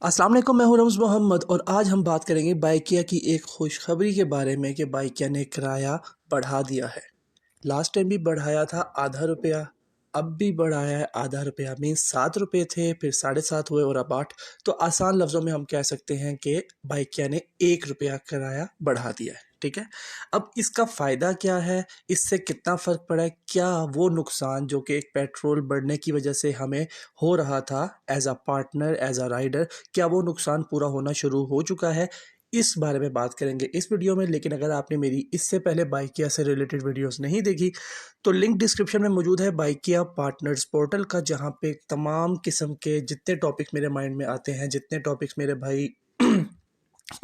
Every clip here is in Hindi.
अस्सलाम वालेकुम, मैं हूं रमज़ मोहम्मद और आज हम बात करेंगे बाइकिया की एक खुशखबरी के बारे में कि बाइकिया ने किराया बढ़ा दिया है। लास्ट टाइम भी बढ़ाया था आधा रुपया, अब भी बढ़ाया है आधा रुपया। मीन्स 7 रुपये थे, फिर 7.5 हुए और अब 8। तो आसान लफ्ज़ों में हम कह सकते हैं कि बाइकिया ने 1 रुपया किराया बढ़ा दिया है। ठीक है, अब इसका फ़ायदा क्या है, इससे कितना फ़र्क पड़ा है, क्या वो नुकसान जो कि एक पेट्रोल बढ़ने की वजह से हमें हो रहा था as a partner, as a rider, क्या वो नुकसान पूरा होना शुरू हो चुका है, इस बारे में बात करेंगे इस वीडियो में। लेकिन अगर आपने मेरी इससे पहले बाइकिया से रिलेटेड वीडियोस नहीं देखी तो लिंक डिस्क्रिप्शन में मौजूद है बाइकिया पार्टनर्स पोर्टल का, जहां पे तमाम किस्म के जितने टॉपिक मेरे माइंड में आते हैं, जितने टॉपिक्स मेरे भाई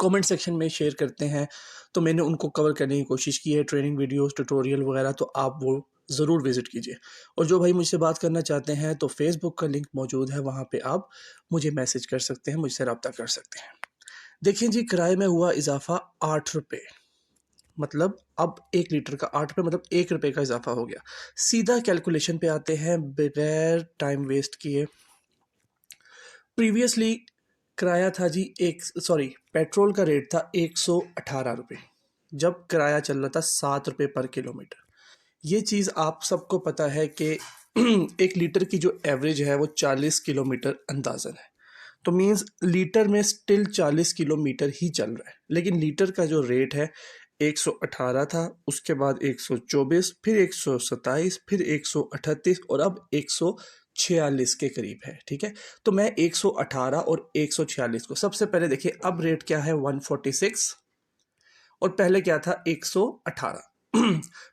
कमेंट सेक्शन में शेयर करते हैं, तो मैंने उनको कवर करने की कोशिश की है, ट्रेनिंग वीडियोस, ट्यूटोरियल वगैरह। तो आप वो ज़रूर विज़िट कीजिए। और जो भाई मुझसे बात करना चाहते हैं तो फेसबुक का लिंक मौजूद है, वहाँ पे आप मुझे मैसेज कर सकते हैं, मुझसे रब्ता कर सकते हैं। देखिए जी, किराए में हुआ इजाफा 8 रुपये, मतलब अब 1 लीटर का 8 रुपये, मतलब 1 रुपये का इजाफा हो गया। सीधा कैलकुलेशन पे आते हैं बगैर टाइम वेस्ट किए। प्रीवियसली किराया था जी पेट्रोल का रेट था 118 रुपये, जब किराया चल रहा था 7 रुपये पर किलोमीटर। ये चीज़ आप सबको पता है कि 1 लीटर की जो एवरेज है वो 40 किलोमीटर अंदाजन है। तो मीन्स लीटर में स्टिल 40 किलोमीटर ही चल रहा है, लेकिन लीटर का जो रेट है 118 था, उसके बाद 124, फिर 127, फिर 138 और अब 146 के करीब है। ठीक है, तो मैं 118 और 146 को सबसे पहले देखिए, अब रेट क्या है 146 और पहले क्या था 118।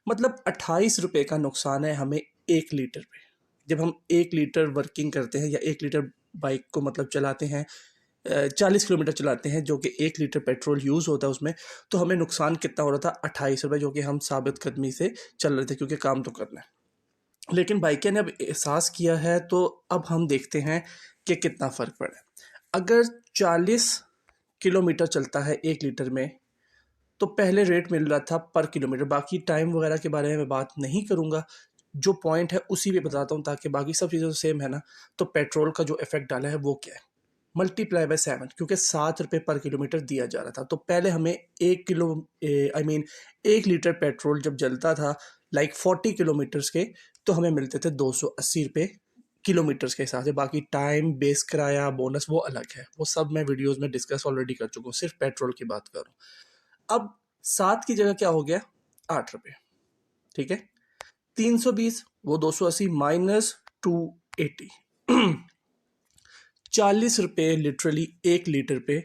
मतलब 28 रुपये का नुकसान है हमें 1 लीटर पे। जब हम 1 लीटर वर्किंग करते हैं या 1 लीटर बाइक को मतलब चलाते हैं, 40 किलोमीटर चलाते हैं, जो कि 1 लीटर पेट्रोल यूज़ होता है उसमें, तो हमें नुकसान कितना हो रहा था 28 रुपये, जो कि हम साबित कदमी से चल रहे थे क्योंकि काम तो करना है। लेकिन बाइकर ने अब एहसास किया है, तो अब हम देखते हैं कि कितना फ़र्क पड़ा है। अगर 40 किलोमीटर चलता है 1 लीटर में, तो पहले रेट मिल रहा था पर किलोमीटर। बाकी टाइम वगैरह के बारे में मैं बात नहीं करूँगा, जो पॉइंट है उसी पे बताता हूँ, ताकि बाकी सब चीज़ें तो सेम है ना। तो पेट्रोल का जो इफेक्ट डाला है वो क्या है, मल्टीप्लाई बाय 7, क्योंकि 7 रुपये पर किलोमीटर दिया जा रहा था। तो पहले हमें 1 लीटर पेट्रोल जब जलता था लाइक 40 किलोमीटर्स के, तो हमें मिलते थे 280 रुपये किलोमीटर्स के हिसाब से। बाकी टाइम बेस किराया बोनस वो अलग है, वो सब मैं वीडियोस में डिस्कस ऑलरेडी कर चुका हूँ, सिर्फ पेट्रोल की बात करूँ। अब 7 की जगह क्या हो गया 8 रुपये। ठीक है, 320 वो 280 माइनस 280, 40 रुपये लिटरली 1 लीटर पे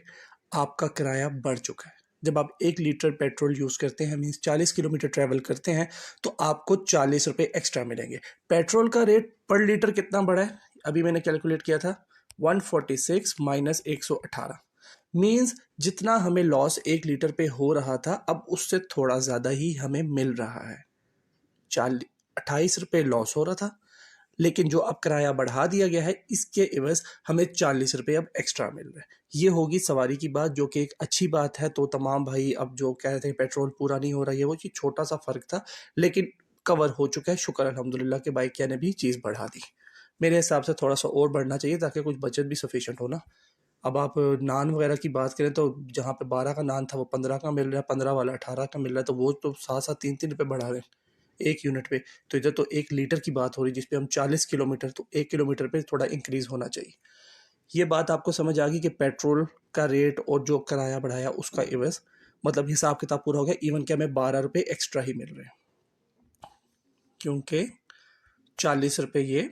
आपका किराया बढ़ चुका है। जब आप 1 लीटर पेट्रोल यूज़ करते हैं, मीन्स 40 किलोमीटर ट्रैवल करते हैं, तो आपको 40 रुपये एक्स्ट्रा मिलेंगे। पेट्रोल का रेट पर लीटर कितना बढ़ा है, अभी मैंने कैलकुलेट किया था 146 माइनस 118, मीन्स जितना हमें लॉस 1 लीटर पे हो रहा था, अब उससे थोड़ा ज़्यादा ही हमें मिल रहा है। 28 रुपये लॉस हो रहा था, लेकिन जो अब किराया बढ़ा दिया गया है, इसके एवज हमें 40 रुपये अब एक्स्ट्रा मिल रहा है। ये होगी सवारी की बात, जो कि एक अच्छी बात है। तो तमाम भाई अब जो कह रहे थे पेट्रोल पूरा नहीं हो रहा है, वो चीज़ छोटा सा फ़र्क था, लेकिन कवर हो चुका है। शुक्र अल्हम्दुलिल्लाह के बाइकिया ने भी चीज़ बढ़ा दी। मेरे हिसाब से थोड़ा सा और बढ़ना चाहिए, ताकि कुछ बचत भी सफिशेंट हो ना। अब आप नान वगैरह की बात करें, तो जहाँ पे 12 का नान था वो 15 का मिल रहा है, 15 वाला 18 का मिल रहा है, तो वो तो साथ साथ 3-3 रुपये बढ़ा रहे हैं 1 यूनिट पे। तो इधर तो 1 लीटर की बात हो रही है, जिसपे हम 40 किलोमीटर, तो 1 किलोमीटर पे थोड़ा इंक्रीज होना चाहिए। ये बात आपको समझ आ गई कि पेट्रोल का रेट और जो किराया बढ़ाया उसका इवज, मतलब हिसाब किताब पूरा हो गया। इवन क्या हमें 12 रुपये एक्स्ट्रा ही मिल रहे हैं, क्योंकि 40 रुपये ये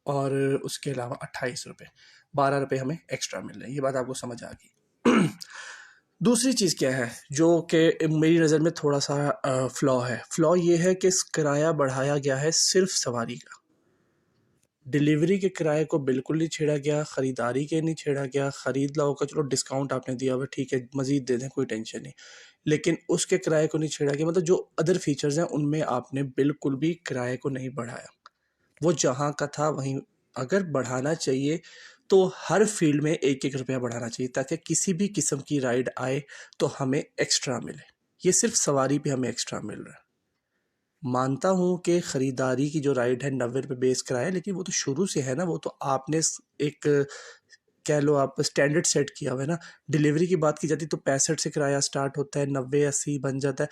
और उसके अलावा 28 रुपये, 12 रुपये हमें एक्स्ट्रा मिल रहे हैं। ये बात आपको समझ आ गई। दूसरी चीज़ क्या है जो कि मेरी नज़र में थोड़ा सा फ्लॉ है, फ्लॉ ये है कि किराया बढ़ाया गया है सिर्फ सवारी का, डिलीवरी के किराए को बिल्कुल नहीं छेड़ा गया, ख़रीदारी के नहीं छेड़ा गया। ख़रीद लाओ का चलो डिस्काउंट आपने दिया हुआ, ठीक है, मज़ीद दे दें, कोई टेंशन नहीं, लेकिन उसके किराए को नहीं छेड़ा गया। मतलब जो अदर फीचर्स हैं उनमें आपने बिल्कुल भी किराए को नहीं बढ़ाया, वो जहाँ का था वहीं। अगर बढ़ाना चाहिए तो हर फील्ड में 1-1 रुपया बढ़ाना चाहिए, ताकि किसी भी किस्म की राइड आए तो हमें एक्स्ट्रा मिले। ये सिर्फ सवारी पे हमें एक्स्ट्रा मिल रहा है। मानता हूँ कि ख़रीदारी की जो राइड है 90 रुपये बेस किराया है, लेकिन वो तो शुरू से है ना, वो तो आपने एक कह लो आप स्टैंडर्ड सेट किया हुआ है ना। डिलीवरी की बात की जाती है तो 65 से किराया स्टार्ट होता है, 90-80 बन जाता है।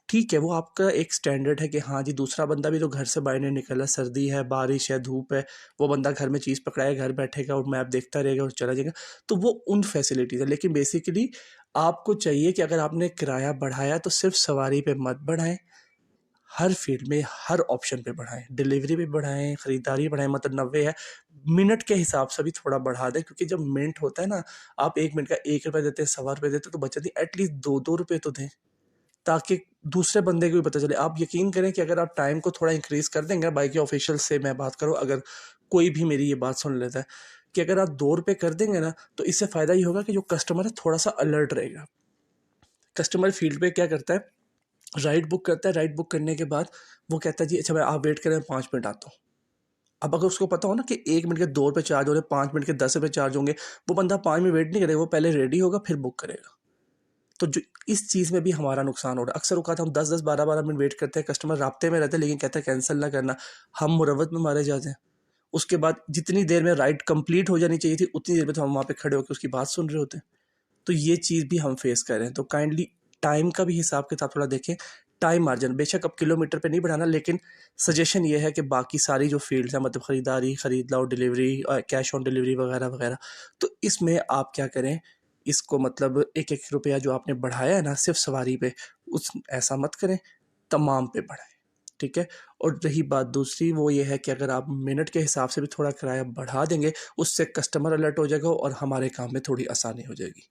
ठीक है, वो आपका एक स्टैंडर्ड है कि हाँ जी, दूसरा बंदा भी तो घर से बाहर नहीं निकला, सर्दी है, बारिश है, धूप है, वो बंदा घर में चीज़ पकड़ाए, घर बैठेगा और मैप देखता रहेगा और चला जाएगा, तो वो उन फैसिलिटीज़ है। लेकिन बेसिकली आपको चाहिए कि अगर आपने किराया बढ़ाया तो सिर्फ सवारी पे मत बढ़ाएं, हर फील्ड में, हर ऑप्शन पे बढ़ाएं, डिलीवरी भी बढ़ाएं, खरीदारी बढ़ाएं। मतलब 90 है, मिनट के हिसाब से भी थोड़ा बढ़ा दें, क्योंकि जब मिनट होता है ना, आप 1 मिनट का 1 रुपये देते हैं, 1.25 रुपये देते हैं, तो बचत नहीं, एटलीस्ट 2-2 रुपये तो दें, ताकि दूसरे बंदे को भी पता चले। आप यकीन करें कि अगर आप टाइम को थोड़ा इंक्रीज कर देंगे, बाइक के ऑफिशियल से मैं बात करूँ, अगर कोई भी मेरी ये बात सुन लेता है कि अगर आप 2 रुपये कर देंगे ना, तो इससे फ़ायदा ये होगा कि जो कस्टमर है थोड़ा सा अलर्ट रहेगा। कस्टमर फील्ड पे क्या करता है, राइड बुक करता है, राइड बुक करने के बाद वो कहता है जी अच्छा मैं आप वेट करें, 5 मिनट आता हूँ। अब अगर उसको पता हो ना कि 1 मिनट के 2 रुपये चार्ज हो रहे, 5 मिनट के 10 रुपये चार्ज होंगे, वो बंदा 5 मिनट वेट नहीं करेगा, वो पहले रेडी होगा फिर बुक करेगा। तो जो इस चीज़ में भी हमारा नुकसान हो रहा है। अक्सर औक़ात हम 10-10 12-12 मिनट वेट करते हैं, कस्टमर राब्ते में रहते हैं लेकिन कहता है कैंसिल ना करना, हम मुरवत में मारे जाते हैं। उसके बाद जितनी देर में राइड कंप्लीट हो जानी चाहिए थी, उतनी देर में तो हम वहाँ पे खड़े होकर उसकी बात सुन रहे होते हैं। तो ये चीज़ भी हम फेस कर रहे हैं। तो काइंडली टाइम का भी हिसाब किताब थोड़ा देखें। टाइम मार्जिन बेशक अब किलोमीटर पे नहीं बढ़ाना, लेकिन सजेशन ये है कि बाकी सारी जो फील्ड्स हैं, मतलब ख़रीदारी, ख़रीद लाओ, डिलीवरी, कैश ऑन डिलीवरी वगैरह वगैरह, तो इसमें आप क्या करें, इसको मतलब 1-1 रुपया जो आपने बढ़ाया है ना सिर्फ सवारी पे, उस ऐसा मत करें, तमाम पे बढ़ाएं। ठीक है। और रही बात दूसरी, वो ये है कि अगर आप मिनट के हिसाब से भी थोड़ा किराया बढ़ा देंगे, उससे कस्टमर अलर्ट हो जाएगा और हमारे काम में थोड़ी आसानी हो जाएगी।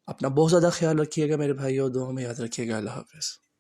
अपना बहुत ज़्यादा ख्याल रखिएगा मेरे भाई, और दुआ में याद रखिएगा। अल्लाह हाफ़िज़।